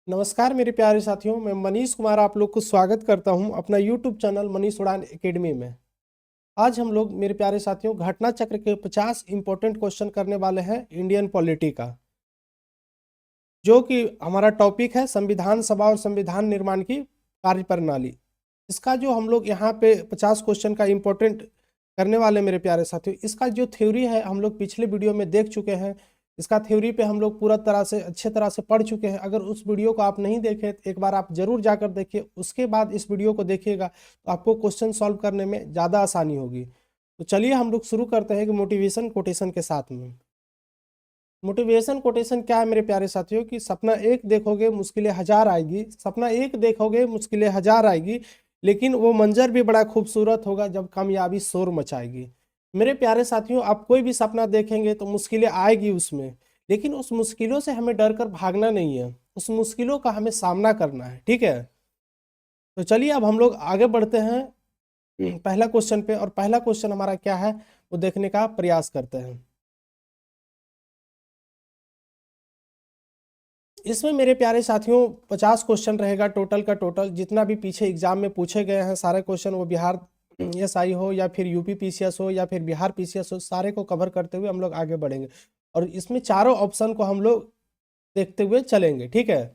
नमस्कार मेरे प्यारे साथियों, मैं मनीष कुमार आप लोग को स्वागत करता हूं अपना यूट्यूब चैनल मनीष उड़ान एकेडमी में। आज हम लोग मेरे प्यारे साथियों घटना चक्र के 50 इंपॉर्टेंट क्वेश्चन करने वाले हैं इंडियन पॉलिटी का, जो कि हमारा टॉपिक है संविधान सभा और संविधान निर्माण की कार्यप्रणाली। इसका जो हम लोग यहाँ पे 50 क्वेश्चन का इंपॉर्टेंट करने वाले मेरे प्यारे साथियों, इसका जो थ्योरी है हम लोग पिछले वीडियो में देख चुके हैं। इसका थ्योरी पे हम लोग पूरा तरह से अच्छे तरह से पढ़ चुके हैं। अगर उस वीडियो को आप नहीं देखे तो एक बार आप जरूर जाकर देखिए, उसके बाद इस वीडियो को देखिएगा तो आपको क्वेश्चन सॉल्व करने में ज़्यादा आसानी होगी। तो चलिए हम लोग शुरू करते हैं कि मोटिवेशन कोटेशन के साथ में। मोटिवेशन कोटेशन क्या है मेरे प्यारे साथियों कि सपना एक देखोगे मुश्किलें हजार आएगी, सपना एक देखोगे मुश्किलें हजार आएगी, लेकिन वो मंजर भी बड़ा खूबसूरत होगा जब कामयाबी शोर मचाएगी। मेरे प्यारे साथियों, आप कोई भी सपना देखेंगे तो मुश्किलें आएगी उसमें, लेकिन उस मुश्किलों से हमें डर कर भागना नहीं है, उस मुश्किलों का हमें सामना करना है। ठीक है, तो चलिए अब हम लोग आगे बढ़ते हैं पहला क्वेश्चन पे, और पहला क्वेश्चन हमारा क्या है वो देखने का प्रयास करते हैं। इसमें मेरे प्यारे साथियों 50 क्वेश्चन रहेगा टोटल का टोटल। जितना भी पीछे एग्जाम में पूछे गए हैं सारे क्वेश्चन, वो बिहार एसआई हो या फिर यूपी पीसीएस हो या फिर बिहार पीसीएस हो, सारे को कवर करते हुए हम लोग आगे बढ़ेंगे और इसमें चारों ऑप्शन को हम लोग देखते हुए चलेंगे। ठीक है,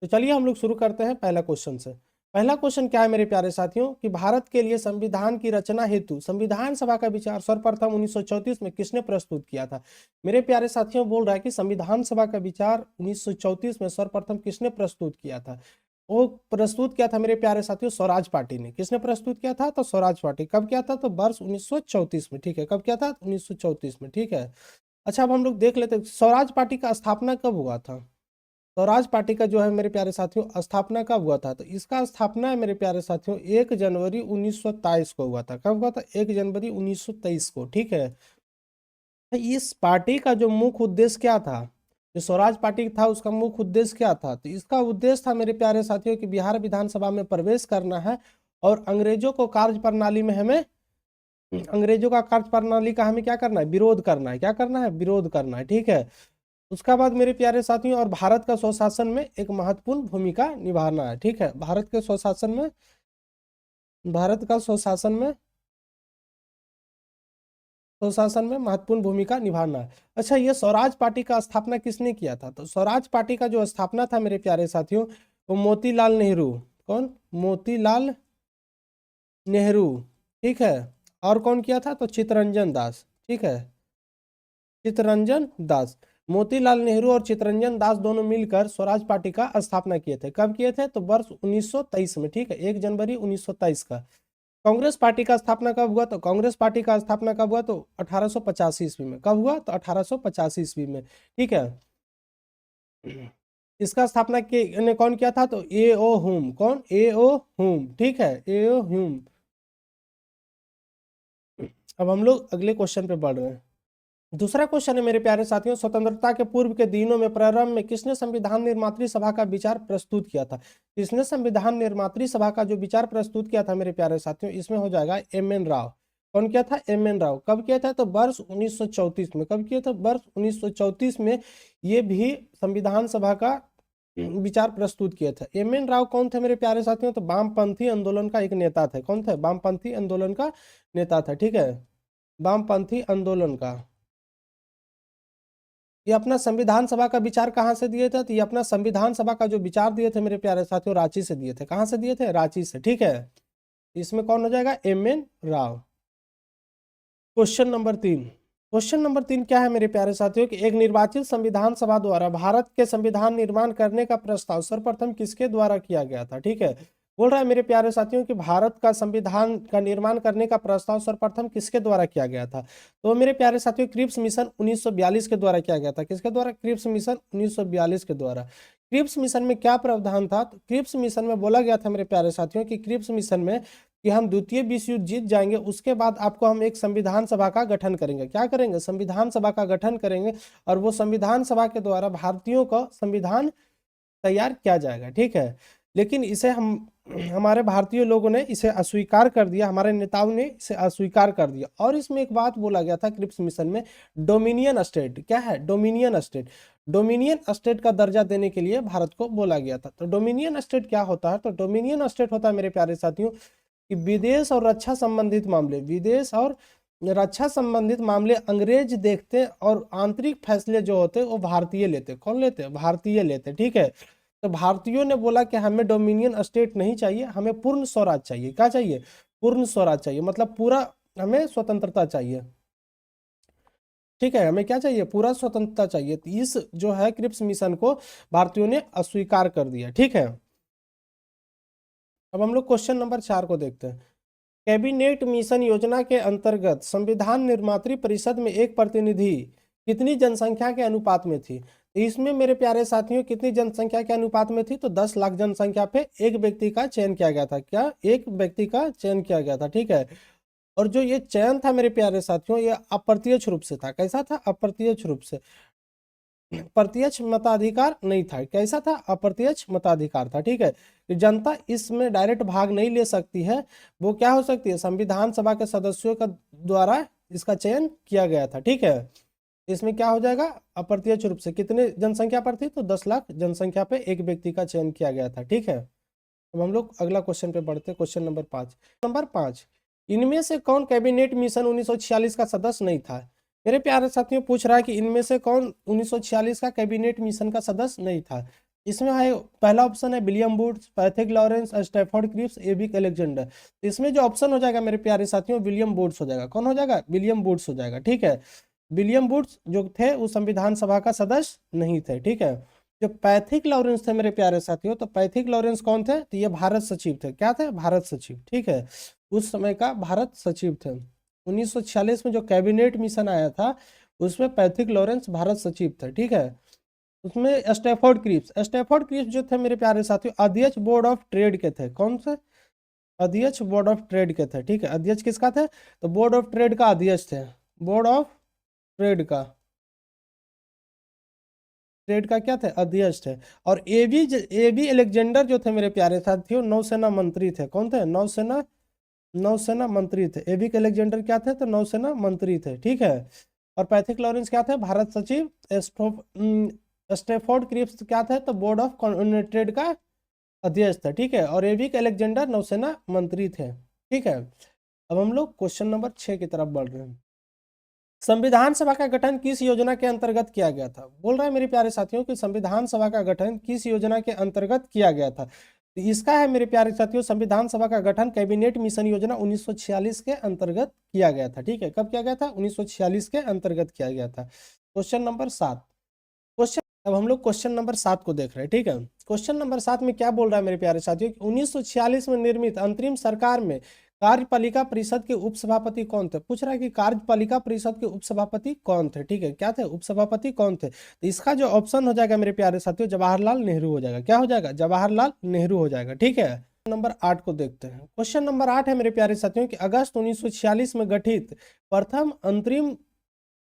तो चलिए हम लोग शुरू करते हैं पहला क्वेश्चन से। पहला क्वेश्चन क्या है मेरे प्यारे साथियों कि भारत के लिए संविधान की रचना हेतु संविधान सभा का विचार सर्वप्रथम 1934 में किसने प्रस्तुत किया था। मेरे प्यारे साथियों बोल रहा है कि संविधान सभा का विचार 1934 में सर्वप्रथम किसने प्रस्तुत किया था। वो प्रस्तुत किया था मेरे प्यारे साथियों स्वराज पार्टी ने। किसने प्रस्तुत किया था? तो स्वराज पार्टी। कब किया था? तो वर्ष 1934 में। ठीक है, कब किया था? 1934 में। ठीक है, अच्छा अब हम लोग देख लेते हैं स्वराज पार्टी का स्थापना कब हुआ था। स्वराज पार्टी का जो है मेरे प्यारे साथियों स्थापना कब हुआ था, तो इसका स्थापना है मेरे प्यारे साथियों 1 जनवरी 1923 को हुआ था। कब हुआ था? 1 जनवरी 1923 को। ठीक है, तो इस पार्टी का जो मुख्य उद्देश्य क्या था, जो स्वराज पार्टी था उसका मुख्य उद्देश्य क्या था, तो इसका उद्देश्य था मेरे प्यारे साथियों कि बिहार विधानसभा में प्रवेश करना है और अंग्रेजों को कार्य प्रणाली में हमें अंग्रेजों का कार्य प्रणाली का हमें क्या करना है? विरोध करना है। क्या करना है? विरोध करना है। ठीक है, उसका बाद मेरे प्यारे साथियों और भारत का स्वशासन में एक महत्वपूर्ण भूमिका निभाना है। ठीक है, भारत का स्वशासन में महत्वपूर्ण भूमिका निभाना है। अच्छा, ये स्वराज पार्टी का स्थापना किसने किया था? तो स्वराज पार्टी का जो स्थापना था मेरे प्यारे साथियों वो मोतीलाल नेहरू। कौन? मोतीलाल नेहरू। ठीक है, और कौन किया था? तो चित्तरंजन दास। ठीक है, चित्तरंजन दास। मोतीलाल नेहरू और चित्तरंजन दास दोनों मिलकर स्वराज पार्टी का स्थापना किए थे। कब किए थे? तो वर्ष 1923 में। ठीक है, 1 जनवरी 1923 का। कांग्रेस पार्टी का स्थापना कब हुआ? तो कांग्रेस पार्टी का स्थापना कब हुआ? तो 1885 ईस्वी में। कब हुआ? तो 1885 ईस्वी में। ठीक है, इसका स्थापना ने कौन किया था? तो ए ओ हुम। कौन? ए ओ हुम। ठीक है, ए ओ हुम। अब हम लोग अगले क्वेश्चन पे बढ़ रहे हैं। दूसरा क्वेश्चन है मेरे प्यारे साथियों, स्वतंत्रता के पूर्व के दिनों में प्रारंभ में किसने संविधान निर्मात्री सभा का विचार प्रस्तुत किया था। किसने संविधान निर्मात्री सभा का जो विचार प्रस्तुत किया था मेरे प्यारे साथियों, इसमें हो जाएगा एम.एन. राव। कौन किया था? एम.एन. राव। कब किया था? तो वर्ष 1934 में। कब किया था? वर्ष 1934 में ये भी संविधान सभा का विचार प्रस्तुत किया था। एम.एन. राव कौन थे मेरे प्यारे साथियों? तो वामपंथी आंदोलन का एक नेता थे। कौन थे? वामपंथी आंदोलन का नेता था। ठीक है, वामपंथी आंदोलन का। ये अपना संविधान सभा का विचार कहाँ से दिए थे? तो ये अपना संविधान सभा का जो विचार दिए थे मेरे प्यारे साथियों रांची से दिए थे। कहाँ से दिए थे? रांची से। ठीक है, इसमें कौन हो जाएगा? एम.एन. राव। क्वेश्चन नंबर 3 क्या है मेरे प्यारे साथियों कि एक निर्वाचित संविधान सभा द्वारा भारत के संविधान निर्माण करने का प्रस्ताव सर्वप्रथम किसके द्वारा किया गया था। ठीक है, बोल रहा है मेरे प्यारे साथियों कि भारत का संविधान का निर्माण करने का प्रस्ताव सर्वप्रथम किसके द्वारा किया गया था। तो मेरे प्यारे साथियों क्रिप्स मिशन 1942 के द्वारा किया गया था। किसके द्वारा? क्रिप्स मिशन 1942 के द्वारा। क्रिप्स मिशन में क्या प्रावधान था? तो क्रिप्स मिशन में बोला गया था मेरे प्यारे साथियों कि क्रिप्स मिशन में कि हम द्वितीय विश्व युद्ध जीत जाएंगे, उसके बाद आपको हम एक संविधान सभा का गठन करेंगे। क्या करेंगे? संविधान सभा का गठन करेंगे और वो संविधान सभा के द्वारा भारतीयों का संविधान तैयार किया जाएगा। ठीक है, लेकिन इसे हम हमारे भारतीय लोगों ने इसे अस्वीकार कर दिया, हमारे नेताओं ने इसे अस्वीकार कर दिया। और इसमें एक बात बोला गया था क्रिप्स मिशन में, डोमिनियन स्टेट, क्या है डोमिनियन स्टेट, डोमिनियन स्टेट का दर्जा देने के लिए भारत को बोला गया था। तो डोमिनियन स्टेट क्या होता है? तो डोमिनियन स्टेट होता है मेरे प्यारे साथियों कि विदेश और रक्षा संबंधित मामले, विदेश और रक्षा संबंधित मामले अंग्रेज देखते और आंतरिक फैसले जो होते वो भारतीय लेते। कौन लेते? भारतीय लेते, ठीक है। तो भारतीयों ने बोला कि हमें डोमिनियन स्टेट नहीं चाहिए, हमें पूर्ण स्वराज चाहिए। क्या चाहिए? पूर्ण स्वराज चाहिए, मतलब पूरा हमें स्वतंत्रता चाहिए, ठीक है। हमें क्या चाहिए? पूरा स्वतंत्रता चाहिए। तो इस जो है क्रिप्स मिशन को भारतीयों ने अस्वीकार कर दिया, ठीक है। अब हम लोग क्वेश्चन नंबर 4 को देखते हैं। कैबिनेट मिशन योजना के अंतर्गत संविधान निर्मात्री परिषद में एक प्रतिनिधि कितनी जनसंख्या के अनुपात में थी? तो इसमें मेरे प्यारे साथियों कितनी जनसंख्या के अनुपात में थी? तो 10 लाख जनसंख्या पे एक व्यक्ति का चयन किया गया था। क्या? एक व्यक्ति का चयन किया गया था, ठीक है। और जो ये चयन था मेरे प्यारे साथियों, ये अप्रत्यक्ष रूप से था। कैसा था? अप्रत्यक्ष रूप से, प्रत्यक्ष मताधिकार नहीं था। कैसा था? अप्रत्यक्ष मताधिकार था, ठीक है। जनता इसमें डायरेक्ट भाग नहीं ले सकती है, वो क्या हो सकती है? संविधान सभा के सदस्यों का द्वारा इसका चयन किया गया था, ठीक है। इसमें क्या हो जाएगा? अप्रत्यक्ष रूप से। कितने जनसंख्या पर थी? तो 10 लाख जनसंख्या पे एक व्यक्ति का चयन किया गया था, ठीक है। अब हम लोग अगला क्वेश्चन पे बढ़ते हैं, क्वेश्चन नंबर 5। नंबर 5, इनमें से कौन कैबिनेट मिशन 1946 का सदस्य नहीं था? मेरे प्यारे साथियों पूछ रहा है कि इनमें से कौन 1946 का कैबिनेट मिशन का सदस्य नहीं था। इसमें है, पहला ऑप्शन है William Woods, Pethick Lawrence, Stafford Cripps, एबिक अलेक्जेंडर। इसमें जो ऑप्शन हो जाएगा मेरे प्यारे साथियों, विलियम वुड्स हो जाएगा। कौन हो जाएगा? विलियम वुड्स हो जाएगा, ठीक है। विलियम वुड्स जो थे वो संविधान सभा का सदस्य नहीं थे, ठीक है। जो पैथिक लॉरेंस थे मेरे प्यारे साथियों, तो पैथिक लॉरेंस कौन थे? तो ये भारत सचिव थे। क्या थे? भारत सचिव, ठीक है। उस समय का भारत सचिव थे। 1946 में जो कैबिनेट मिशन आया था उसमें पैथिक लॉरेंस भारत सचिव थे, ठीक है। उसमें स्टैफोर्ड क्रिप्स जो थे मेरे प्यारे साथियों, अध्यक्ष बोर्ड ऑफ ट्रेड के थे। कौन से? अध्यक्ष बोर्ड ऑफ ट्रेड के थे, ठीक है। अध्यक्ष किसका थे? तो बोर्ड ऑफ ट्रेड का अध्यक्ष थे। बोर्ड ऑफ ट्रेड का क्या थे? अध्यक्ष थे। और एबी अलेक्जेंडर जो थे मेरे प्यारे साथियों, नौसेना मंत्री थे। कौन थे? नौसेना मंत्री थे। एबी अलेक्जेंडर क्या थे? तो नौसेना मंत्री थे, ठीक है। और पैथिक लॉरेंस क्या थे? भारत सचिव। स्टेफोर्ड क्रिप्स क्या थे? तो बोर्ड ऑफ ट्रेड का अध्यक्ष था, ठीक है। और एबी अलेक्जेंडर नौसेना मंत्री थे, ठीक है। अब हम लोग क्वेश्चन नंबर 6 की तरफ बढ़ रहे हैं। संविधान सभा का गठन किस योजना के अंतर्गत किया गया था? बोल रहा है मेरे प्यारे साथियों कि संविधान सभा का गठन किस योजना के अंतर्गत किया गया था? तो इसका है मेरे प्यारे साथियों, संविधान सभा का गठन कैबिनेट मिशन योजना 1946 के अंतर्गत किया गया था, ठीक है। कब किया गया था? 1946 के अंतर्गत किया गया था। Question number 7। क्वेश्चन, अब हम लोग क्वेश्चन नंबर 7 को देख रहे हैं, ठीक है। क्वेश्चन नंबर 7 में क्या बोल रहा है मेरे प्यारे साथियों, 1946 में निर्मित अंतरिम सरकार में कार्यपालिका परिषद के उपसभापति कौन थे? पूछ रहा है कि कार्यपालिका परिषद के उपसभापति कौन थे, ठीक है। क्या थे? उपसभापति कौन थे? तो इसका जो ऑप्शन हो जाएगा मेरे प्यारे साथियों, जवाहरलाल नेहरू हो जाएगा। क्या हो जाएगा? जवाहरलाल नेहरू हो जाएगा, ठीक है। नंबर 8 को देखते हैं। क्वेश्चन नंबर 8 है मेरे प्यारे साथियों कि अगस्त 1946 में गठित प्रथम अंतरिम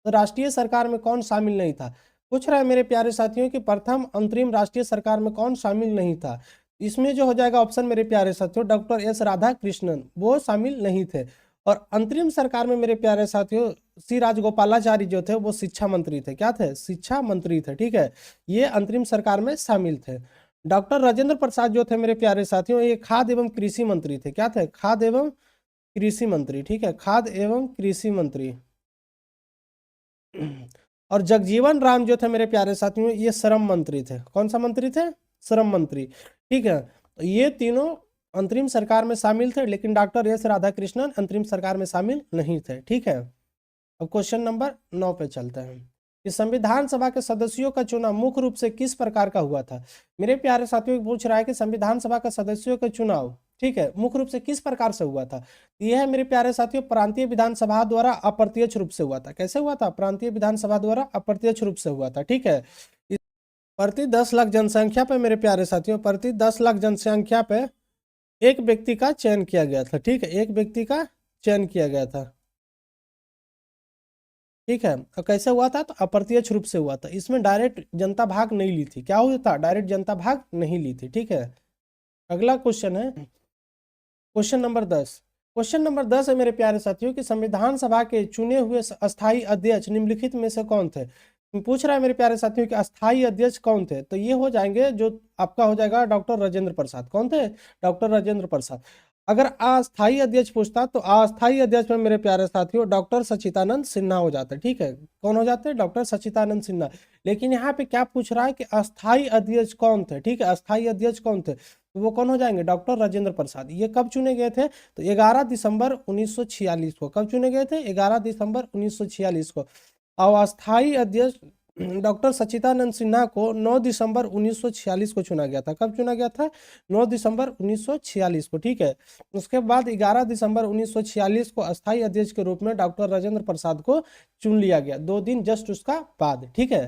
राष्ट्रीय सरकार में कौन शामिल नहीं था? पूछ रहा है मेरे प्यारे साथियों कि प्रथम अंतरिम राष्ट्रीय सरकार में कौन शामिल नहीं था? इसमें जो हो जाएगा ऑप्शन मेरे प्यारे साथियों, डॉक्टर एस राधा कृष्णन, वो शामिल नहीं थे। और अंतरिम सरकार में मेरे प्यारे साथियों सी राजगोपालाचारी जो थे वो शिक्षा मंत्री थे। क्या थे? शिक्षा मंत्री थे, ठीक है। ये अंतरिम सरकार में शामिल थे। डॉक्टर राजेंद्र प्रसाद जो थे मेरे प्यारे साथियों, ये खाद्य एवं कृषि मंत्री थे। क्या थे? खाद्य एवं कृषि मंत्री, ठीक है। खाद्य एवं कृषि मंत्री। और जगजीवन राम जो थे मेरे प्यारे साथियों, ये श्रम मंत्री थे। कौन सा मंत्री थे? श्रम मंत्री, ठीक है। तो ये तीनों अंतरिम सरकार में शामिल थे, लेकिन डॉक्टर एस राधाकृष्णन अंतरिम सरकार में शामिल नहीं थे, ठीक है। अब क्वेश्चन नंबर 9 पे चलते हैं कि संविधान सभा के सदस्यों का चुनाव मुख्य रूप से किस प्रकार का हुआ था? मेरे प्यारे साथियों पूछ रहा है कि संविधान सभा का सदस्यों का चुनाव, ठीक है, मुख्य रूप से किस प्रकार से हुआ था? यह है मेरे प्यारे साथियों, प्रांतीय विधानसभा द्वारा अप्रत्यक्ष रूप से हुआ था। कैसे हुआ था? प्रांतीय विधानसभा द्वारा अप्रत्यक्ष रूप से हुआ था, ठीक है। प्रति 10 लाख जनसंख्या पे मेरे प्यारे साथियों, प्रति 10 लाख जनसंख्या पे एक व्यक्ति का चयन किया गया था, ठीक है। एक व्यक्ति का चयन किया गया था, ठीक है। और कैसे हुआ था? तो अप्रत्यक्ष रूप से हुआ था। इसमें डायरेक्ट जनता भाग नहीं ली थी। क्या हुआ था? डायरेक्ट जनता भाग नहीं ली थी, ठीक है। अगला क्वेश्चन है क्वेश्चन नंबर 10। क्वेश्चन नंबर 10 है मेरे प्यारे साथियों कि संविधान सभा के चुने हुए अस्थाई अध्यक्ष निम्नलिखित में से कौन थे। पूछ रहा है मेरे प्यारे साथियों कि अस्थाई अध्यक्ष कौन थे, तो ये हो जाएंगे जो आपका हो जाएगा डॉक्टर राजेंद्र प्रसाद। कौन थे? डॉक्टर राजेंद्र प्रसाद। अगर अस्थाई अध्यक्ष पूछता तो अस्थाई अध्यक्ष में मेरे प्यारे साथियों डॉक्टर सच्चिदानंद सिन्हा हो जाते। ठीक है, कौन हो जाते हैं? डॉक्टर सच्चिदानंद सिन्हा। लेकिन यहाँ पे क्या पूछ रहा है कि अस्थाई अध्यक्ष कौन थे। ठीक है, अस्थाई अध्यक्ष कौन थे, तो वो कौन हो जाएंगे? डॉक्टर राजेंद्र प्रसाद। ये कब चुने गए थे? तो 11 दिसंबर 1946 को। कब चुने गए थे? 11 दिसंबर 1946 को। और अस्थाई अध्यक्ष डॉक्टर सच्चिदानंद सिन्हा को 9 दिसंबर 1946 को चुना गया था। कब चुना गया था? 9 दिसंबर 1946 को। ठीक है, उसके बाद 11 दिसंबर 1946 को अस्थाई अध्यक्ष के रूप में डॉक्टर राजेंद्र प्रसाद को चुन लिया गया, 2 दिन जस्ट उसका बाद। ठीक है,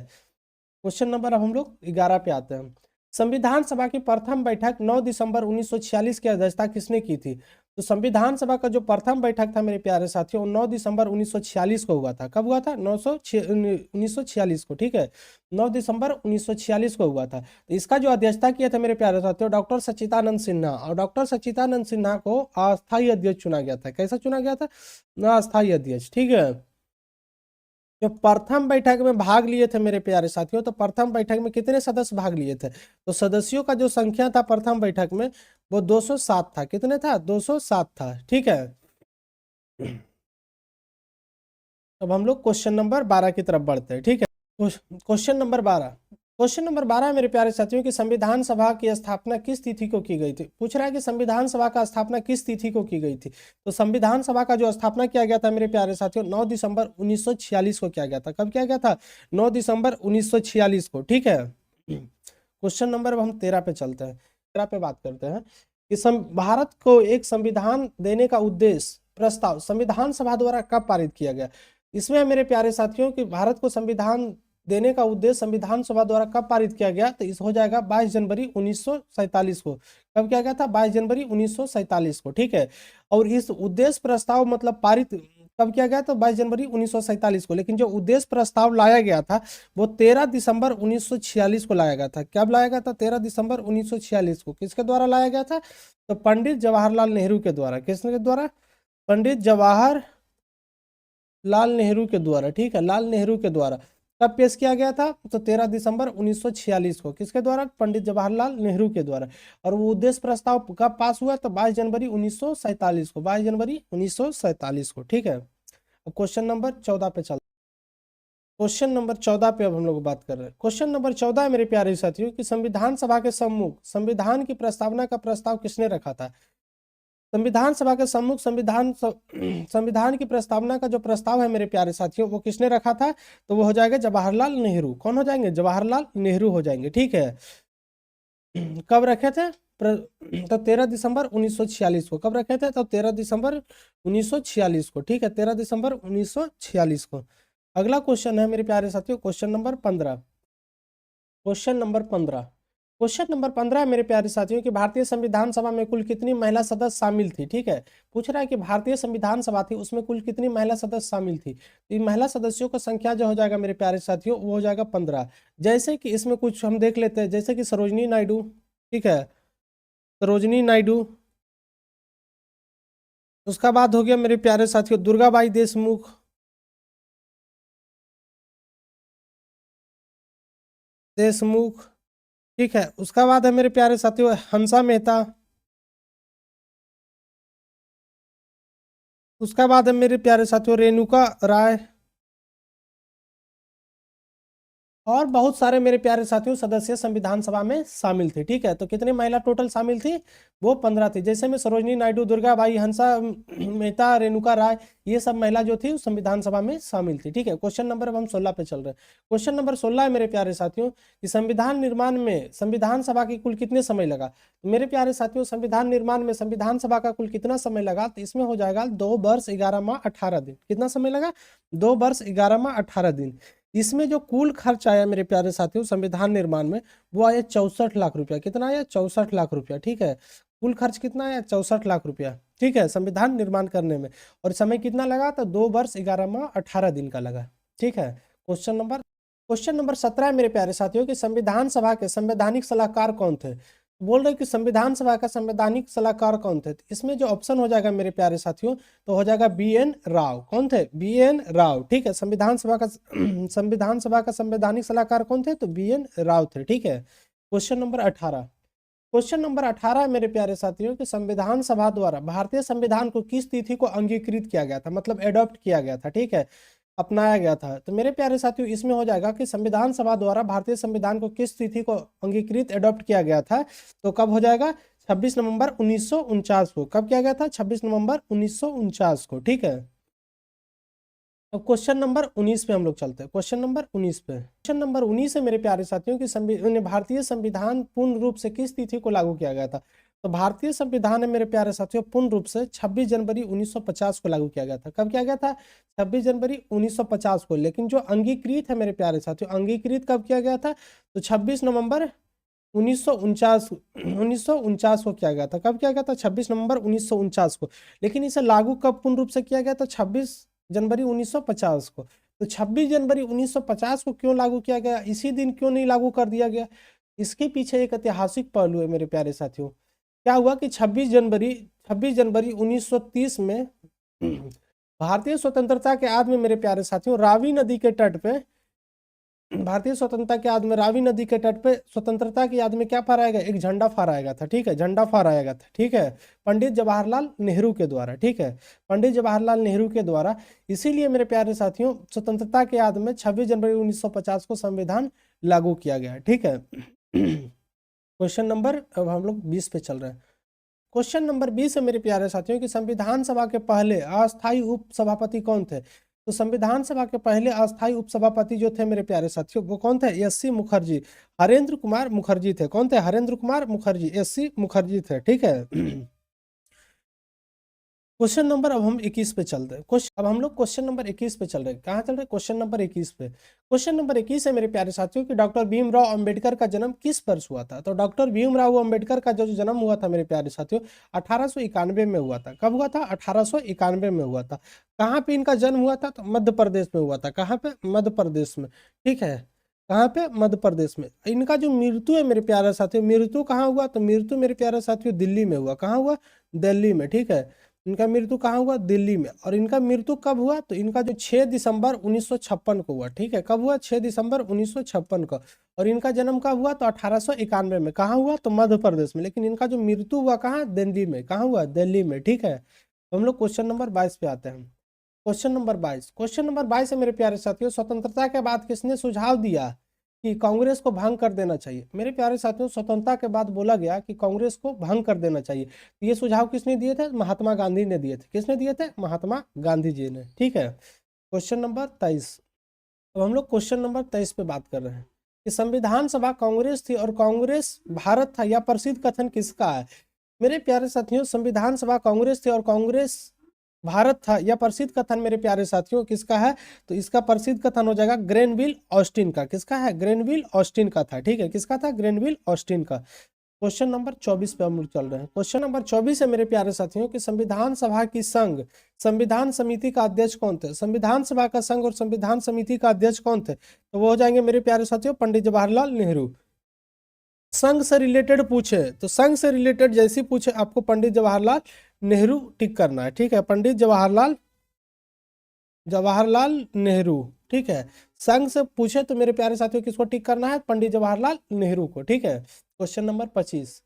क्वेश्चन नंबर अब हम लोग 11 पे आते हैं। संविधान सभा की प्रथम बैठक 9 दिसंबर 1946 की अध्यक्षता किसने की थी? तो संविधान सभा का जो प्रथम बैठक था मेरे प्यारे साथियों 9 दिसंबर 1946 को हुआ था। कब हुआ था? 1946 को। ठीक है, 9 दिसंबर 1946 को हुआ था। तो इसका जो अध्यक्षता किया था मेरे प्यारे साथियों डॉक्टर सच्चिदानंद सिन्हा, और डॉक्टर सच्चिदानंद सिन्हा को अस्थायी अध्यक्ष चुना गया था। कैसा चुना गया था? अस्थायी अध्यक्ष। ठीक है, जो प्रथम बैठक में भाग लिए थे मेरे प्यारे साथियों, तो प्रथम बैठक में कितने सदस्य भाग लिए थे? तो सदस्यों का जो संख्या था प्रथम बैठक में वो 207 था। कितने था? 207 था। ठीक है, अब हम लोग क्वेश्चन नंबर 12 की तरफ बढ़ते हैं। ठीक है, क्वेश्चन नंबर 12। क्वेश्चन नंबर 12 मेरे प्यारे साथियों की संविधान सभा की स्थापना किस तिथि को की गई थी? पूछ रहा है कि संविधान सभा का स्थापना किस तिथि को की गई थी। तो संविधान सभा का जो स्थापना किया गया था मेरे प्यारे साथियों 9 दिसंबर 1946 को किया गया था। कब किया गया था? 9 दिसंबर 1946 को। ठीक है, क्वेश्चन नंबर अब हम 13 पे चलते हैं। 13 पे बात करते हैं कि भारत को एक संविधान देने का उद्देश्य प्रस्ताव संविधान सभा द्वारा कब पारित किया गया। इसमें मेरे प्यारे साथियों कि भारत को संविधान देने का उद्देश्य संविधान सभा द्वारा कब पारित किया गया, तो इस हो जाएगा 22 जनवरी 1947 को। कब किया गया था? 22 जनवरी 1947 को। ठीक है, और इस उद्देश्य प्रस्ताव मतलब पारित कब किया गया? तो 22 जनवरी 1947 को। लेकिन जो उद्देश्य प्रस्ताव लाया गया था वो 13 दिसंबर 1946 को लाया गया था। कब लाया गया था? 13 दिसंबर 1946 को। किसके द्वारा लाया गया था? तो पंडित जवाहरलाल नेहरू के द्वारा। किसके द्वारा? पंडित जवाहर लाल नेहरू के द्वारा। ठीक है, लाल नेहरू के द्वारा। कब पेश किया गया था? तो 13 दिसंबर 1946 को। किसके द्वारा? पंडित जवाहरलाल नेहरू के द्वारा। और वो उद्देश्य प्रस्ताव कब पास हुआ? तो 22 जनवरी 1947 को। 22 जनवरी 1947 को। ठीक है, अब क्वेश्चन नंबर 14 पे चल क्वेश्चन नंबर 14 पे अब हम लोग बात कर रहे हैं। क्वेश्चन नंबर 14 है मेरे प्यारे साथियों कि संविधान सभा के सम्मुख संविधान की प्रस्तावना का प्रस्ताव किसने रखा था। संविधान सभा के सम्मुख संविधान की प्रस्तावना का जो प्रस्ताव है मेरे प्यारे साथियों वो किसने रखा था? तो वो हो जाएगा जवाहरलाल नेहरू। कौन हो जाएंगे? जवाहरलाल नेहरू हो जाएंगे। ठीक है, कब रखे थे? तो 13 दिसंबर 1946 को। कब रखे थे? तो 13 दिसंबर 1946 को। ठीक है, 13 दिसंबर 1946 को। अगला क्वेश्चन है मेरे प्यारे साथियों question number 15। Question number 15। Question number 15 है मेरे प्यारे साथियों कि भारतीय संविधान सभा में कुल कितनी महिला सदस्य शामिल थी। ठीक है, पूछ रहा है कि भारतीय संविधान सभा थी उसमें कुल कितनी महिला सदस्य शामिल थी। तो इन महिला सदस्यों का संख्या जो हो जाएगा मेरे प्यारे साथियों वो हो जाएगा 15। जैसे कि इसमें कुछ हम देख लेते हैं, जैसे कि सरोजनी नायडू। ठीक है, सरोजनी नायडू। उसका बाद हो गया मेरे प्यारे साथियों दुर्गाबाई देशमुख। देशमुख। ठीक है, उसका बाद है मेरे प्यारे साथियों हंसा मेहता। उसका बाद है मेरे प्यारे साथियों रेणुका राय। और बहुत सारे मेरे प्यारे साथियों सदस्य संविधान सभा में शामिल थे। ठीक है, तो कितनी महिला टोटल शामिल थी? वो 15 थी। जैसे में सरोजनी नायडू, दुर्गाबाई, हंसा मेहता, रेणुका राय, ये सब महिला जो थी संविधान सभा में शामिल थी। ठीक है, क्वेश्चन नंबर अब हम 16 पे चल रहे हैं। क्वेश्चन नंबर 16 है मेरे प्यारे साथियों कि संविधान निर्माण में संविधान सभा की कुल कितने समय लगा। तो मेरे प्यारे साथियों संविधान निर्माण में संविधान सभा का कुल कितना समय लगा, तो इसमें हो जाएगा 2 वर्ष 11 माह 18 दिन। कितना समय लगा? 2 वर्ष 11 माह 18 दिन। इसमें जो कुल खर्च आया मेरे प्यारे साथियों संविधान निर्माण में वो आया 64 लाख रुपया। कितना आया? 64 लाख रुपया। ठीक है, कुल खर्च कितना आया? 64 लाख रुपया। ठीक है, संविधान निर्माण करने में। और समय कितना लगा? तो 2 वर्ष 11 माह 18 दिन का लगा। ठीक है, क्वेश्चन नंबर 17 है मेरे प्यारे साथियों कि संविधान सभा के संवैधानिक सलाहकार कौन थे। बोल रहे कि संविधान सभा का संवैधानिक सलाहकार कौन थे? तो इसमें जो ऑप्शन हो जाएगा मेरे प्यारे साथियों, तो हो जाएगा BN राव। कौन थे? BN राव। ठीक है, संविधान सभा का संविधान सभा का संवैधानिक सलाहकार कौन थे? तो BN राव थे। ठीक है, क्वेश्चन नंबर 18। क्वेश्चन नंबर 18 है मेरे प्यारे साथियों कि संविधान सभा द्वारा भारतीय संविधान को किस तिथि को अंगीकृत किया गया था, मतलब एडॉप्ट किया गया था। ठीक है, अपनाया गया था। तो मेरे प्यारे साथियों इसमें हो जाएगा कि संविधान सभा द्वारा भारतीय संविधान को किस तिथि को अंगीकृत एडॉप्ट किया गया था, तो कब हो जाएगा? 26 नवंबर 1949 को। कब किया गया था? 26 नवंबर 1949 को। ठीक है, अब क्वेश्चन नंबर 19 पे हम लोग चलते हैं। क्वेश्चन नंबर 19 पे, क्वेश्चन नंबर 19 है मेरे प्यारे साथियों कि भारतीय संविधान पूर्ण रूप से किस तिथि को लागू किया गया था? तो भारतीय संविधान है मेरे प्यारे साथियों पूर्ण रूप से 26 जनवरी 1950 को लागू किया गया था। कब किया गया था? 26 जनवरी 1950 को। लेकिन जो अंगीकृत है मेरे प्यारे साथियों, अंगीकृत कब किया गया था? तो 26 नवंबर 1949 को किया गया था। कब किया गया था? 26 नवंबर 1949 को। लेकिन इसे लागू कब पूर्ण रूप से किया गया? तो 26 जनवरी 1950 को। तो 26 जनवरी 1950 को क्यों लागू किया गया? इसी दिन क्यों नहीं लागू कर दिया गया? इसके पीछे एक ऐतिहासिक पहलू है मेरे प्यारे साथियों। क्या हुआ कि 26 जनवरी 1930 में भारतीय स्वतंत्रता के याद में मेरे प्यारे साथियों रावी नदी के तट पे, भारतीय स्वतंत्रता के याद में रावी नदी के तट पे स्वतंत्रता की याद में क्या फहराया गया? एक झंडा फहराया गया था। ठीक है, झंडा फहराया गया था। ठीक है, पंडित जवाहरलाल नेहरू के द्वारा। ठीक है, पंडित जवाहरलाल नेहरू के द्वारा। इसीलिए मेरे प्यारे साथियों स्वतंत्रता के याद में 26 जनवरी 1950 को संविधान लागू किया गया। ठीक है, क्वेश्चन नंबर, अब हम लोग 20 पे चल रहे हैं। क्वेश्चन नंबर 20 है मेरे प्यारे साथियों कि संविधान सभा के पहले अस्थायी उपसभापति कौन थे? तो संविधान सभा के पहले अस्थायी उपसभापति जो थे मेरे प्यारे साथियों वो कौन थे? SC मुखर्जी, हरेंद्र कुमार मुखर्जी थे। कौन थे? हरेंद्र कुमार मुखर्जी, SC मुखर्जी थे। ठीक है, क्वेश्चन नंबर अब हम 21 पे चलते हैं। क्वेश्चन अब हम लोग क्वेश्चन नंबर 21 पे चल रहे हैं। कहाँ चल रहे हैं? क्वेश्चन नंबर 21 पे। क्वेश्चन नंबर 21 है मेरे प्यारे साथियों कि डॉक्टर भीमराव अंबेडकर का जन्म किस वर्ष हुआ था? तो डॉक्टर भीमराव अंबेडकर का जो जन्म हुआ था मेरे प्यारे साथियों 1891 में हुआ था। कब हुआ था? 1891 में हुआ था। कहाँ पे इनका जन्म हुआ था? तो मध्य प्रदेश में हुआ था। कहाँ पे? मध्य प्रदेश में। ठीक है, कहाँ पे? मध्य प्रदेश में। इनका जो मृत्यु है मेरे प्यारे साथियों, मृत्यु कहाँ हुआ? तो मृत्यु मेरे प्यारे साथियों दिल्ली में हुआ। कहाँ हुआ? दिल्ली में। ठीक है, इनका मृत्यु कहाँ हुआ? दिल्ली में। और इनका मृत्यु कब हुआ? तो इनका जो 6 दिसंबर 1956 को हुआ। ठीक है, कब हुआ? 6 दिसंबर 1956 को। और इनका जन्म कब हुआ? तो 1891 में। कहाँ हुआ? तो मध्य प्रदेश में। लेकिन इनका जो मृत्यु हुआ कहाँ? दिल्ली में। कहाँ हुआ? दिल्ली में। ठीक है, तो हम लोग क्वेश्चन नंबर 22 पे आते हैं। क्वेश्चन नंबर 22, क्वेश्चन नंबर 22 है मेरे प्यारे साथियों स्वतंत्रता के बाद किसने सुझाव दिया कि कांग्रेस को भंग कर देना चाहिए? मेरे प्यारे साथियों स्वतंत्रता के बाद बोला गया कि कांग्रेस को भंग कर देना चाहिए। तो ये सुझाव किसने दिए थे? महात्मा गांधी ने दिए थे। किसने दिए थे? महात्मा गांधी जी ने। ठीक है, क्वेश्चन नंबर 23। अब हम लोग क्वेश्चन नंबर 23 पे बात कर रहे हैं कि संविधान सभा कांग्रेस थी और कांग्रेस भारत था, यह प्रसिद्ध कथन किसका है? मेरे प्यारे साथियों संविधान सभा कांग्रेस थी और कांग्रेस भारत था, यह प्रसिद्ध कथन मेरे प्यारे साथियों किसका है? तो इसका प्रसिद्ध कथन हो जाएगा ग्रेनविल ऑस्टिन का। किसका है? ग्रेनविल ऑस्टिन का था। ठीक है, किसका था? ग्रेनविल ऑस्टिन का। क्वेश्चन नंबर 24 पे हम लोग चल रहे हैं। क्वेश्चन नंबर 24 है मेरे प्यारे साथियों कि संविधान सभा की संघ संविधान समिति का अध्यक्ष कौन थे? संविधान सभा का संघ और संविधान समिति का अध्यक्ष कौन थे? तो वो हो जाएंगे मेरे प्यारे साथियों पंडित जवाहरलाल नेहरू। संघ से रिलेटेड पूछे तो संघ से रिलेटेड जैसे पूछे आपको पंडित जवाहरलाल नेहरू टिक करना है। ठीक है, पंडित जवाहरलाल जवाहरलाल नेहरू। ठीक है, संघ से पूछे तो मेरे प्यारे साथियों किसको टिक करना है? पंडित जवाहरलाल नेहरू को। ठीक है, क्वेश्चन नंबर 25।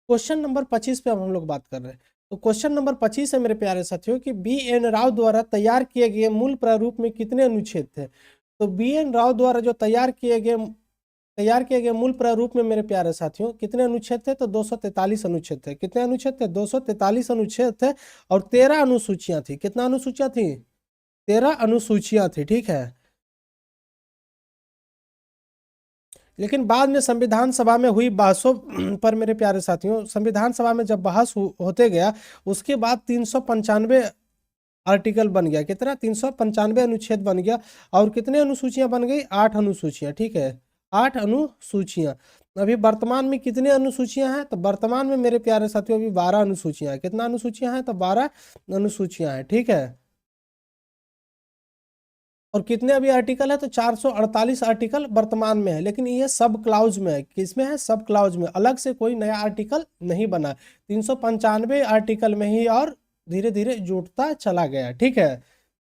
क्वेश्चन नंबर 25 पे अब हम लोग बात कर रहे हैं। तो क्वेश्चन नंबर 25 है मेरे प्यारे साथियों कि BN राव द्वारा तैयार किए गए मूल प्रारूप में कितने अनुच्छेद थे? तो BN राव द्वारा जो तैयार किए गए मूल प्रारूप में मेरे प्यारे साथियों कितने अनुच्छेद थे? तो 243 अनुच्छेद थे। कितने अनुच्छेद थे? 243 अनुच्छेद थे और 13 अनुसूचियां थी। कितना अनुसूचियां थी? 13 अनुसूचियां थी। ठीक है, लेकिन बाद में संविधान सभा में हुई बहसों पर मेरे प्यारे साथियों संविधान सभा में जब बहस होते गया उसके बाद 395 आर्टिकल बन गया। कितना? 395 अनुच्छेद बन गया। और कितने अनुसूचियां बन गई? 8 अनुसूचियां। ठीक है, 8 अनुसूचियां। अभी वर्तमान में कितने अनुसूचियां हैं? तो वर्तमान में मेरे प्यारे साथियों अभी 12 अनुसूचियां हैं। कितना अनुसूचियां हैं? तो 12 अनुसूचियां हैं। ठीक है, और कितने अभी आर्टिकल है, तो 448 आर्टिकल वर्तमान में है, लेकिन ये सब क्लाउज में है। किसमें है? सब क्लाउज में, अलग से कोई नया आर्टिकल नहीं बना। 395 आर्टिकल में ही और धीरे धीरे जुड़ता चला गया। ठीक है।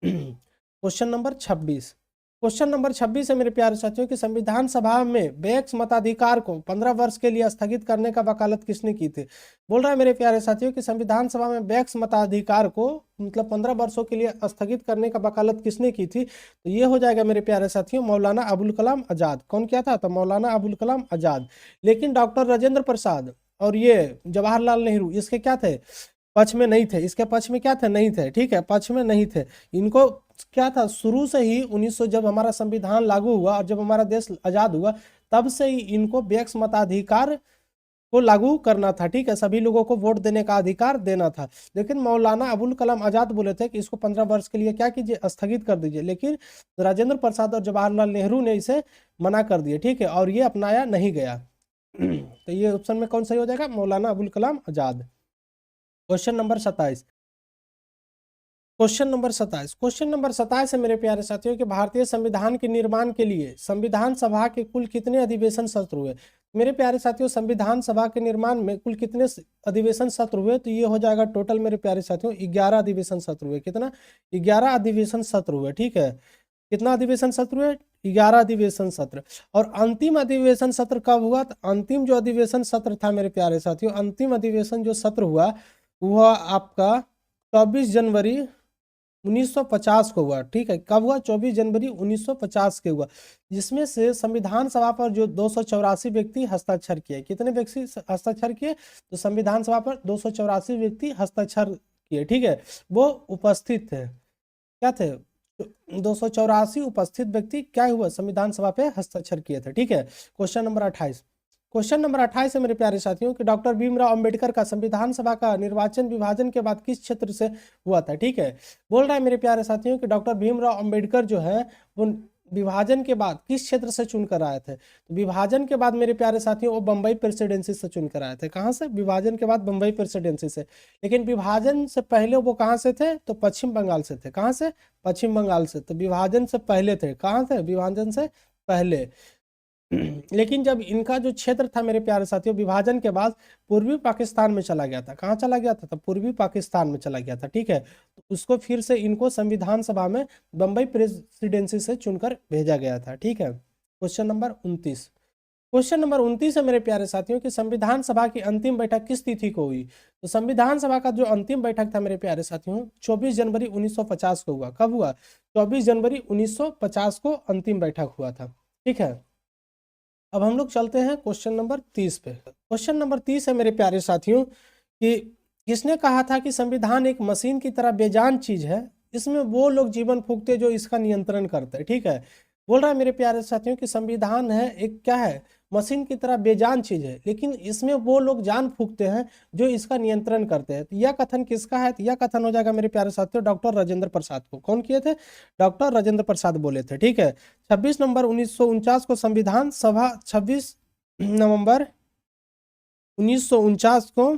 Question number 26। क्वेश्चन नंबर 26 है मेरे प्यारे साथियों कि संविधान सभा में बेक्स मताधिकार को 15 वर्ष के लिए स्थगित करने का वकालत किसने की थी? बोल रहा है मेरे प्यारे साथियों कि संविधान सभा में बेक्स मताधिकार को मतलब 15 वर्षों के लिए स्थगित करने का वकालत किसने की थी? तो ये हो जाएगा मेरे प्यारे साथियों मौलाना अबुल कलाम आजाद। कौन किया था? तो मौलाना अबुल कलाम आजाद। लेकिन डॉक्टर राजेंद्र प्रसाद और ये जवाहरलाल नेहरू इसके क्या थे? पक्ष में नहीं थे। इसके पक्ष में क्या थे? नहीं थे। ठीक है, पक्ष में नहीं थे। इनको क्या था, शुरू से ही 1900 जब हमारा संविधान लागू हुआ और जब हमारा देश आजाद हुआ तब से ही इनको बेक्स मताधिकार को लागू करना था। ठीक है, सभी लोगों को वोट देने का अधिकार देना था। लेकिन मौलाना अबुल कलाम आजाद बोले थे कि इसको 15 वर्ष के लिए क्या कीजिए, स्थगित कर दीजिए। लेकिन राजेंद्र प्रसाद और जवाहरलाल नेहरू ने इसे मना कर दिया। ठीक है, और ये अपनाया नहीं गया। तो ये ऑप्शन में कौन सही हो जाएगा? Maulana Abul Kalam Azad. Question number 27। Question number 27। Question number 27 है मेरे प्यारे साथियों कि भारतीय संविधान के निर्माण के लिए संविधान सभा के कुल कितने अधिवेशन सत्र हुए? मेरे प्यारे साथियों संविधान सभा के निर्माण में कुल कितने अधिवेशन सत्र हुए? तो ये हो जाएगा टोटल मेरे प्यारे साथियों 11 अधिवेशन सत्र हुए। कितना? 11 अधिवेशन सत्र हुए। ठीक है, कितना अधिवेशन सत्र हुए? 11 अधिवेशन सत्र। और अंतिम अधिवेशन सत्र कब हुआ? तो अंतिम जो अधिवेशन सत्र था मेरे प्यारे साथियों, अंतिम अधिवेशन जो सत्र हुआ वह आपका 24 जनवरी 1950 को हुआ। ठीक है, कब हुआ? 24 जनवरी 1950 के हुआ, जिसमें से संविधान सभा पर जो 284 व्यक्ति हस्ताक्षर किए। कितने व्यक्ति हस्ताक्षर किए? तो संविधान सभा पर 284 व्यक्ति हस्ताक्षर किए। ठीक है, वो उपस्थित थे। क्या थे? 284 उपस्थित व्यक्ति क्या हुआ? संविधान सभा पे हस्ताक्षर किए थे। ठीक है। Question number 28। क्वेश्चन नंबर 28 है मेरे प्यारे साथियों कि डॉक्टर भीमराव अंबेडकर का संविधान सभा का निर्वाचन विभाजन के बाद किस क्षेत्र से हुआ था? ठीक है, बोल रहा है मेरे प्यारे साथियों कि डॉक्टर भीमराव अंबेडकर जो है वो विभाजन के बाद किस क्षेत्र से चुनकर आए थे? तो विभाजन के बाद मेरे प्यारे साथियों वो बम्बई प्रेसिडेंसी से चुनकर आए थे। कहाँ से? विभाजन के बाद बम्बई प्रेसिडेंसी से। लेकिन विभाजन से पहले वो कहाँ से थे? तो पश्चिम बंगाल से थे। कहाँ से? पश्चिम बंगाल से। तो विभाजन से पहले थे। कहाँ से? विभाजन से पहले। लेकिन जब इनका जो क्षेत्र था मेरे प्यारे साथियों विभाजन के बाद पूर्वी पाकिस्तान में चला गया था। कहाँ चला गया था? तो पूर्वी पाकिस्तान में चला गया था। ठीक है, तो उसको फिर से इनको संविधान सभा में बम्बई प्रेसिडेंसी से चुनकर भेजा गया था। ठीक है। Question number 29। क्वेश्चन नंबर 29 है मेरे प्यारे साथियों कि संविधान सभा की अंतिम बैठक किस तिथि को हुई? तो संविधान सभा का जो अंतिम बैठक था मेरे प्यारे साथियों 24 जनवरी 1950 को हुआ। कब हुआ? 24 जनवरी 1950 को अंतिम बैठक हुआ था। ठीक है, अब हम लोग चलते हैं क्वेश्चन नंबर 30 पे। क्वेश्चन नंबर 30 है मेरे प्यारे साथियों कि किसने कहा था कि संविधान एक मशीन की तरह बेजान चीज है, इसमें वो लोग जीवन फूंकते जो इसका नियंत्रण करते हैं। ठीक है, बोल रहा है मेरे प्यारे साथियों कि संविधान है एक क्या है? मशीन की तरह बेजान चीज है, लेकिन इसमें वो लोग जान फूंकते हैं जो इसका नियंत्रण करते हैं। तो यह कथन किसका है? तो यह कथन हो जाएगा मेरे प्यारे साथियों डॉक्टर राजेंद्र प्रसाद को। कौन किए थे? डॉक्टर राजेंद्र प्रसाद बोले थे। ठीक है, 26 नवंबर 1949 को संविधान सभा 26 नवंबर 1949 को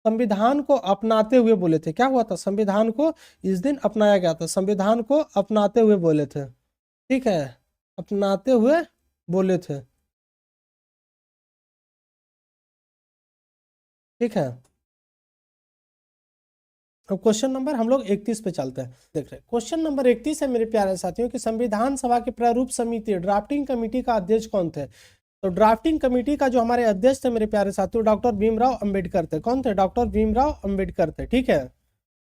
संविधान को अपनाते हुए बोले थे। क्या हुआ था? संविधान को इस दिन अपनाया गया था। संविधान को अपनाते हुए बोले थे। ठीक है, अपनाते हुए बोले थे। ठीक है, अब क्वेश्चन नंबर हम लोग 31 पे चलते हैं। देख रहे क्वेश्चन नंबर 31 है मेरे प्यारे साथियों कि संविधान सभा की प्रारूप समिति ड्राफ्टिंग कमेटी का अध्यक्ष कौन थे? तो ड्राफ्टिंग कमेटी का जो हमारे अध्यक्ष थे मेरे प्यारे साथियों डॉक्टर भीमराव अंबेडकर थे। कौन थे? डॉक्टर भीमराव अंबेडकर थे। ठीक है,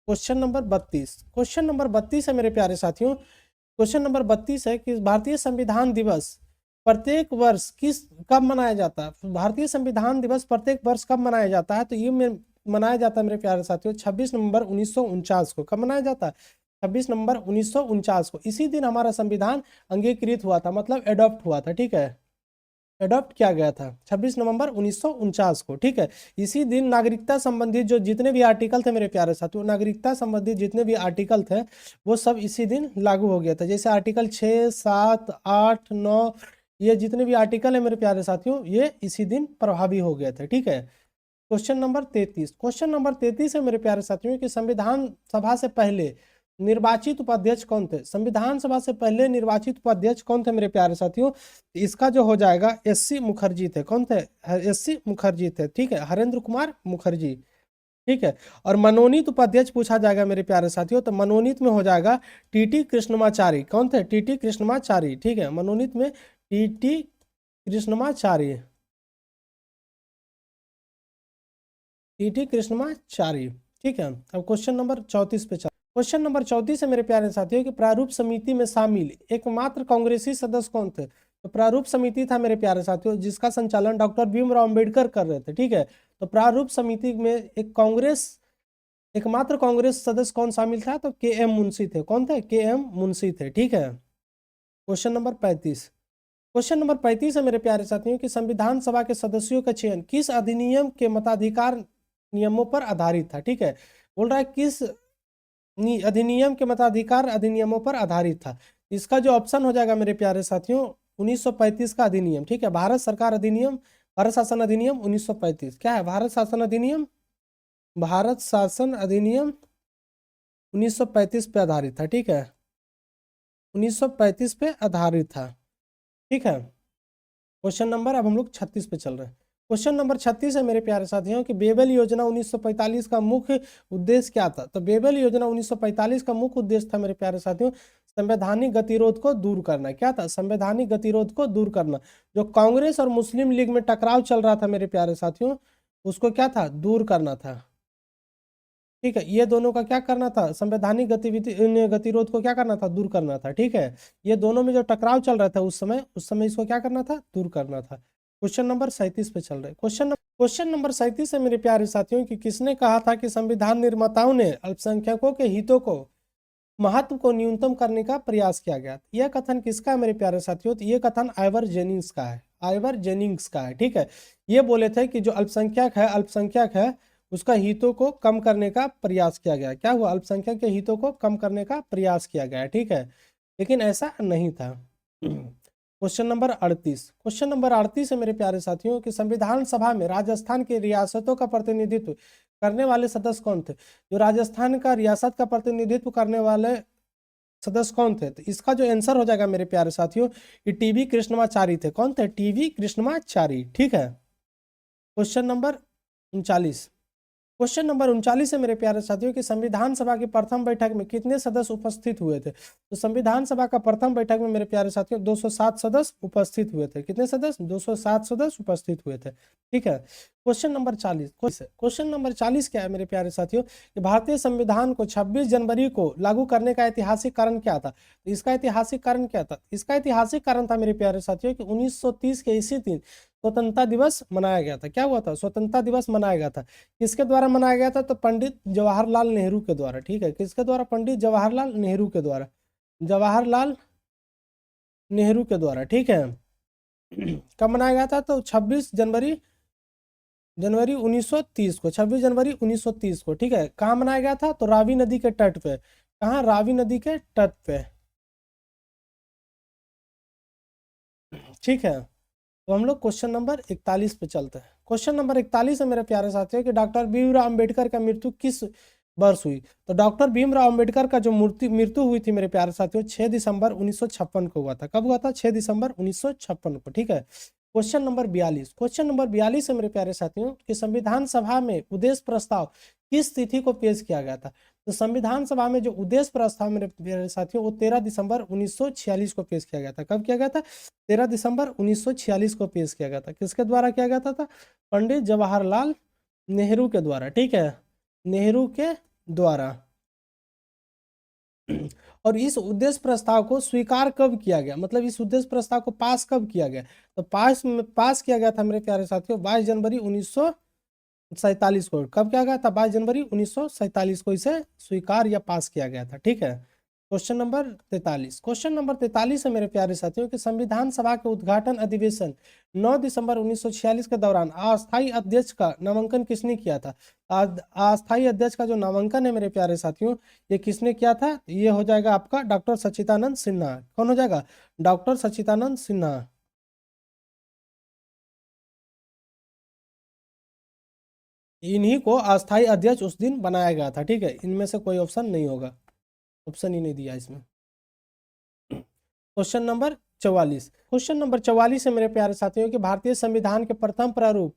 क्वेश्चन नंबर 32। क्वेश्चन नंबर 32 है मेरे प्यारे साथियों, क्वेश्चन नंबर 32 है कि भारतीय संविधान दिवस प्रत्येक वर्ष किस कब मनाया जाता है? भारतीय संविधान दिवस प्रत्येक वर्ष कब मनाया जाता है? तो ये मनाया जाता है मेरे प्यारे साथियों 26 नवंबर 1949 को। कब मनाया जाता है? 26 नवंबर 1949 को। इसी दिन हमारा संविधान अंगीकृत हुआ था, मतलब एडॉप्ट हुआ था। ठीक है, एडॉप्ट किया गया था 26 नवंबर 1949 को। ठीक है, इसी दिन नागरिकता संबंधित जो जितने भी आर्टिकल थे मेरे प्यारे साथियों, नागरिकता संबंधित जितने भी आर्टिकल थे वो सब इसी दिन लागू हो गया था। जैसे आर्टिकल 6, 7, 8, 9 ये जितने भी आर्टिकल है मेरे प्यारे साथियों ये इसी दिन प्रभावी हो गए थे। ठीक है, क्वेश्चन नंबर 33। क्वेश्चन नंबर 33 है मेरे प्यारे साथियों कि संविधान सभा से पहले निर्वाचित उपाध्यक्ष कौन थे? संविधान सभा से पहले निर्वाचित उपाध्यक्ष कौन थे मेरे प्यारे साथियों? इसका जो हो जाएगा एससी मुखर्जी थे। कौन थे? एससी मुखर्जी थे। ठीक है, हरेंद्र कुमार मुखर्जी। ठीक है, और मनोनीत उपाध्यक्ष पूछा जाएगा मेरे प्यारे साथियों, तो मनोनीत में हो जाएगा टीटी कृष्णमाचारी। कौन थे? टीटी कृष्णमाचारी। ठीक है, मनोनीत में टीटी कृष्णमाचारी। टीटी कृष्णमाचारी। ठीक है, अब क्वेश्चन नंबर 34 पे चल। क्वेश्चन नंबर 34 है मेरे प्यारे साथियों कि प्रारूप समिति में शामिल एकमात्र कांग्रेसी सदस्य कौन थे? तो प्रारूप समिति था मेरे प्यारे साथियों जिसका संचालन डॉक्टर भीमराव अंबेडकर कर रहे थे। ठीक है, तो प्रारूप समिति में एकमात्र कांग्रेस सदस्य कौन शामिल था? तो के एम मुंशी थे। कौन थे? के एम मुंशी थे। ठीक है, क्वेश्चन नंबर 35। क्वेश्चन नंबर 35 है मेरे प्यारे साथियों कि संविधान सभा के सदस्यों का चयन किस अधिनियम के मताधिकार नियमों पर आधारित था? ठीक है, बोल रहा है किस अधिनियम के मताधिकार अधिनियमों पर आधारित था। इसका जो ऑप्शन हो जाएगा मेरे प्यारे साथियों 1935 का अधिनियम। ठीक है, भारत सरकार अधिनियम, भारत शासन अधिनियम 1935। क्या है? भारत शासन अधिनियम, भारत शासन अधिनियम 1935 पे आधारित था। ठीक है, 1935 पे आधारित था। ठीक है, क्वेश्चन नंबर अब हम लोग 36 पे चल रहे हैं। क्वेश्चन नंबर 36 है मेरे प्यारे साथियों कि बेबल योजना 1945 का मुख्य उद्देश्य क्या था? तो बेबल योजना 1945 का मुख्य उद्देश्य था मेरे प्यारे साथियों संवैधानिक गतिरोध को दूर करना। क्या था? संवैधानिक गतिरोध को दूर करना। जो कांग्रेस और मुस्लिम लीग में टकराव चल रहा था मेरे प्यारे साथियों, उसको क्या था? दूर करना था। ठीक है, ये दोनों का क्या करना था? संवैधानिक गतिविधि गतिरोध को क्या करना था? दूर करना था। ठीक है, ये दोनों में जो टकराव चल रहा था उस समय इसको क्या करना था? दूर करना था। क्वेश्चन नंबर 37 पे चल रहे। क्वेश्चन नंबर 37 है मेरे प्यारे साथियों कि किसने कहा था कि संविधान निर्माताओं ने अल्पसंख्यकों के हितों को महत्व को न्यूनतम करने का प्रयास किया गया? यह कथन किसका है मेरे प्यारे साथियों? तो ये कथन आइवर जेनिंग्स का है। आइवर जेनिंग्स का है। ठीक है, ये बोले थे कि जो अल्पसंख्यक है उसका हितों को कम करने का प्रयास किया गया। क्या हुआ? अल्पसंख्यक के हितों को कम करने का प्रयास किया गया। ठीक है, लेकिन ऐसा नहीं था। Question number 38। क्वेश्चन नंबर 38 है मेरे प्यारे साथियों कि संविधान सभा में राजस्थान की रियासतों का प्रतिनिधित्व करने वाले सदस्य कौन थे? जो राजस्थान का रियासत का प्रतिनिधित्व करने वाले सदस्य कौन थे? तो इसका जो आंसर हो जाएगा मेरे प्यारे साथियों कि टीवी कृष्णमाचारी थे। कौन थे? टीवी कृष्णमाचारी। ठीक है, क्वेश्चन नंबर 39। क्वेश्चन नंबर 39 है मेरे प्यारे साथियों कि संविधान सभा की प्रथम बैठक में कितने सदस्य उपस्थित हुए थे? तो संविधान सभा का प्रथम बैठक में मेरे प्यारे साथियों 207 सदस्य उपस्थित हुए थे। कितने सदस्य? 207 सदस्य उपस्थित हुए थे। ठीक है, क्वेश्चन नंबर 40। क्वेश्चन नंबर 40 क्या है मेरे प्यारे साथियों कि भारतीय संविधान को 26 जनवरी को लागू करने का ऐतिहासिक कारण क्या था? तो इसका ऐतिहासिक कारण क्या था? इसका ऐतिहासिक कारण था मेरे प्यारे साथियों कि 1930 के इसी दिन स्वतंत्रता दिवस मनाया गया था। क्या हुआ था? स्वतंत्रता दिवस मनाया गया था। किसके द्वारा मनाया गया था? तो पंडित जवाहरलाल नेहरू के द्वारा। ठीक है, किसके द्वारा? पंडित जवाहरलाल नेहरू के द्वारा। जवाहरलाल नेहरू के द्वारा। ठीक है, कब मनाया गया था? तो 26 जनवरी 1930 को। 26 जनवरी 1930 को। ठीक है, कहाँ मनाया गया था? तो रावी नदी के तट पे। कहाँ? रावी नदी के तट पे। ठीक है, तो हम लोग क्वेश्चन नंबर 41 पे चलते हैं। क्वेश्चन नंबर 41 है मेरे प्यारे साथियों कि डॉक्टर भीमराव अंबेडकर का मृत्यु किस वर्ष हुई? तो डॉक्टर भीमराव अंबेडकर का जो मृत्यु हुई थी मेरे प्यारे साथियों 6 दिसंबर 1956 को हुआ था। कब हुआ था? 6 दिसंबर 1956 को। ठीक है, क्वेश्चन नंबर 42। क्वेश्चन नंबर 42 है मेरे प्यारे साथियों कि संविधान सभा में उद्देश्य प्रस्ताव किस तिथि को पेश किया गया था? तो संविधान सभा में जो उद्देश्य प्रस्ताव मेरे प्यारे साथियों वो 13 दिसंबर 1946 को पेश किया गया था। कब किया गया था? 13 दिसंबर 1946 को पेश किया गया था। किसके द्वारा किया गया था? पंडित जवाहरलाल नेहरू के द्वारा। ठीक है, नेहरू के द्वारा। और इस उद्देश्य प्रस्ताव को स्वीकार कब किया गया? मतलब इस उद्देश्य प्रस्ताव को पास कब किया गया? तो पास किया गया था मेरे प्यारे साथियों 22 जनवरी 1947 को। कब किया गया था? 22 जनवरी 1947 को इसे स्वीकार या पास किया गया था। ठीक है, क्वेश्चन नंबर 43। क्वेश्चन नंबर 43 है मेरे प्यारे साथियों कि संविधान सभा के उद्घाटन अधिवेशन 9 दिसंबर 1946 के दौरान अस्थायी अध्यक्ष का नामांकन किसने किया था? अस्थायी अध्यक्ष का जो नामांकन है मेरे प्यारे साथियों ये किसने किया था? ये हो जाएगा आपका डॉक्टर सच्चिदानंद सिन्हा। कौन हो जाएगा? डॉक्टर सच्चिदानंद सिन्हा। इन्हीं को अस्थायी अध्यक्ष उस दिन बनाया गया था। ठीक है, इनमें से कोई ऑप्शन नहीं होगा। ऑप्शन ही नहीं दिया इसमें। क्वेश्चन नंबर 44, क्वेश्चन नंबर 44 है मेरे प्यारे साथियों कि भारतीय संविधान के प्रथम प्रारूप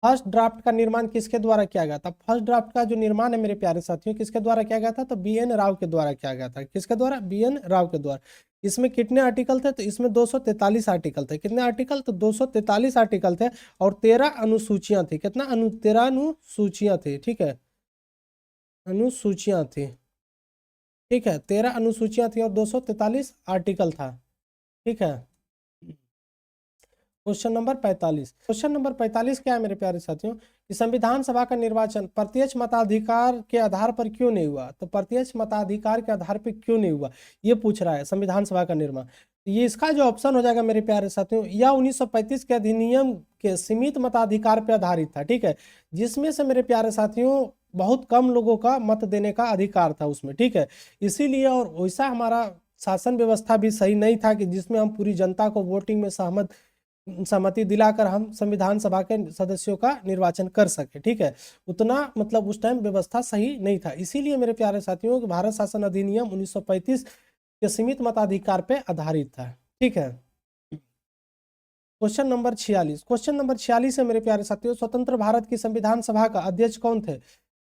फर्स्ट ड्राफ्ट का निर्माण किसके द्वारा किया गया था? फर्स्ट ड्राफ्ट का जो निर्माण है मेरे प्यारे साथियों किसके द्वारा किया गया था? तो BN राव के द्वारा किया गया था। किसके द्वारा? BN राव के द्वारा। इसमें कितने आर्टिकल थे? तो इसमें 243 आर्टिकल थे। कितने आर्टिकल? तो 243 आर्टिकल थे और 13 अनुसूचियां थी। कितना? 13 अनुसूचियां थी। ठीक है, अनुसूचियां थी। ठीक है, 13 अनुसूचियां थी और 243 आर्टिकल था। ठीक है, क्वेश्चन नंबर 45, क्वेश्चन नंबर 45 क्या है मेरे प्यारे साथियों कि संविधान सभा का निर्वाचन प्रत्यक्ष मताधिकार के आधार पर क्यों नहीं हुआ? तो प्रत्यक्ष मताधिकार के आधार पर क्यों नहीं हुआ ये पूछ रहा है संविधान सभा का निर्माण। ये इसका जो ऑप्शन हो जाएगा मेरे प्यारे साथियों, यह 1935 के अधिनियम के सीमित मताधिकार पर आधारित था। ठीक है, जिसमें से मेरे प्यारे साथियों बहुत कम लोगों का मत देने का अधिकार था उसमें। ठीक है, इसीलिए और वैसा हमारा शासन व्यवस्था भी सही नहीं था कि जिसमें हम पूरी जनता को वोटिंग में सहमति दिलाकर हम संविधान सभा के सदस्यों का निर्वाचन कर सके। ठीक है, उतना मतलब उस टाइम व्यवस्था सही नहीं था। इसीलिए मेरे प्यारे साथियों भारत शासन अधिनियम 1935 के सीमित मताधिकार पे आधारित था। ठीक है, क्वेश्चन नंबर 46, क्वेश्चन नंबर 46 है मेरे प्यारे साथियों स्वतंत्र भारत की संविधान सभा का अध्यक्ष कौन थे?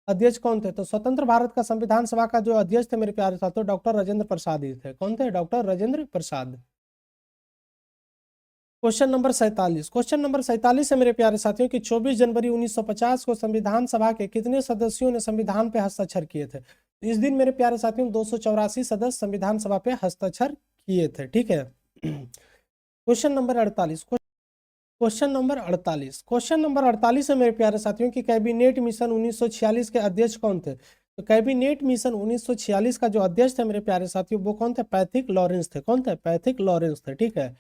अध्यक्ष कौन थे? तो स्वतंत्र भारत का संविधान सभा का जो अध्यक्ष थे मेरे प्यारे साथियों डॉक्टर राजेंद्र प्रसाद ही थे। कौन थे? Doctor Rajendra Prasad. Question number 47, question number 47 है मेरे प्यारे साथियों कि 24 जनवरी 1950 को संविधान सभा के कितने सदस्यों ने संविधान पे हस्ताक्षर किए थे? इस दिन मेरे प्यारे साथियों 284 सदस्य संविधान सभा पे हस्ताक्षर किए थे। ठीक है, question number 48, question number 48, question number 48 है मेरे प्यारे साथियों कि कैबिनेट मिशन 1946 के अध्यक्ष कौन थे? तो कैबिनेट मिशन 1946 का जो अध्यक्ष थे मेरे प्यारे साथियों वो कौन थे? पैथिक लॉरेंस थे। कौन थे? पैथिक लॉरेंस थे। ठीक है,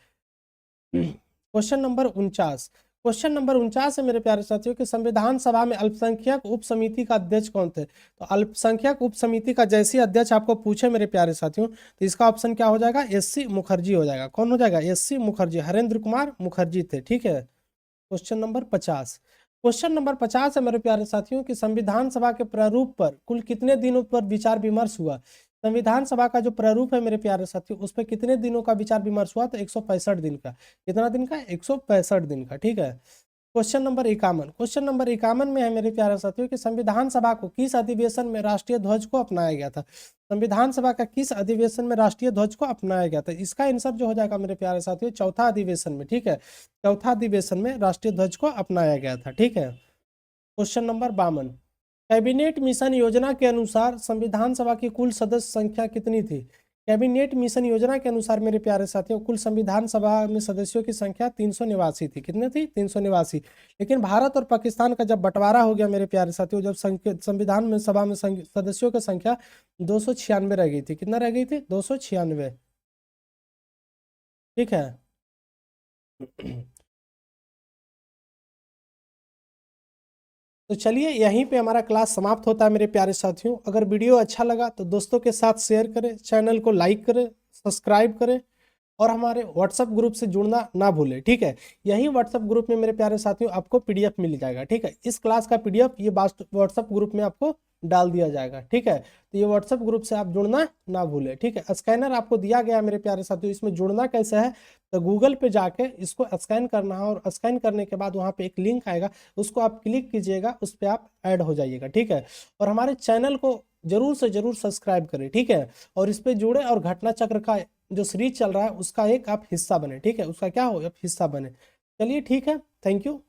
क्वेश्चन नंबर 49, क्वेश्चन नंबर 49 है मेरे प्यारे साथियों कि संविधान सभा में अल्पसंख्यक उप समिति का अध्यक्ष कौन थे? तो अल्पसंख्यक उप समिति का जैसे अध्यक्ष आपको पूछे मेरे प्यारे साथियों तो इसका ऑप्शन क्या हो जाएगा? SC मुखर्जी हो जाएगा। कौन हो जाएगा? SC मुखर्जी, हरेंद्र कुमार मुखर्जी थे। ठीक है, क्वेश्चन नंबर 50, क्वेश्चन नंबर 50 है मेरे प्यारे साथियों कि संविधान सभा के प्रारूप पर कुल कितने दिनों पर विचार विमर्श हुआ? संविधान सभा का जो प्रारूप है मेरे प्यारे साथियों उस पर कितने दिनों का विचार विमर्श हुआ? तो 165 दिन का। कितना दिन का? 165 दिन का। ठीक है, क्वेश्चन नंबर 51, क्वेश्चन नंबर 51 में है मेरे प्यारे साथियों कि संविधान सभा को किस अधिवेशन में राष्ट्रीय ध्वज को अपनाया गया था? संविधान सभा का किस अधिवेशन में राष्ट्रीय ध्वज को अपनाया गया था? इसका आंसर जो हो जाएगा मेरे प्यारे साथियों चौथा अधिवेशन में। ठीक है, चौथा अधिवेशन में राष्ट्रीय ध्वज को अपनाया गया था। ठीक है, क्वेश्चन नंबर 52, कैबिनेट मिशन योजना के अनुसार संविधान सभा की कुल सदस्य संख्या कितनी थी? कैबिनेट मिशन योजना के अनुसार मेरे प्यारे साथियों कुल संविधान सभा में सदस्यों की संख्या 389 थी। कितनी थी? 389। लेकिन भारत और पाकिस्तान का जब बंटवारा हो गया मेरे प्यारे साथियों जब संविधान में सभा में सदस्यों की संख्या 296 रह गई थी। कितना रह गई थी? 296। ठीक है, तो चलिए यहीं पे हमारा क्लास समाप्त होता है मेरे प्यारे साथियों। अगर वीडियो अच्छा लगा तो दोस्तों के साथ शेयर करें, चैनल को लाइक करें, सब्सक्राइब करें और हमारे व्हाट्सएप ग्रुप से जुड़ना ना भूलें। ठीक है, यही व्हाट्सएप ग्रुप में मेरे प्यारे साथियों आपको PDF मिल जाएगा। ठीक है, इस क्लास का PDF ये व्हाट्सएप ग्रुप में आपको डाल दिया जाएगा। ठीक है, तो ये व्हाट्सएप ग्रुप से आप जुड़ना ना भूलें। ठीक है, स्कैनर आपको दिया गया मेरे प्यारे साथियों। इसमें जुड़ना कैसे है? तो गूगल पे जाके इसको स्कैन करना है और स्कैन करने के बाद वहाँ पे एक लिंक आएगा, उसको आप क्लिक कीजिएगा, उस पर आप ऐड हो जाइएगा। ठीक है, और हमारे चैनल को जरूर से जरूर सब्सक्राइब करें। ठीक है, और इस पे जुड़े और घटना चक्र का जो सीरीज चल रहा है उसका एक आप हिस्सा बने। ठीक है, उसका क्या हो? आप हिस्सा बने। चलिए ठीक है, थैंक यू।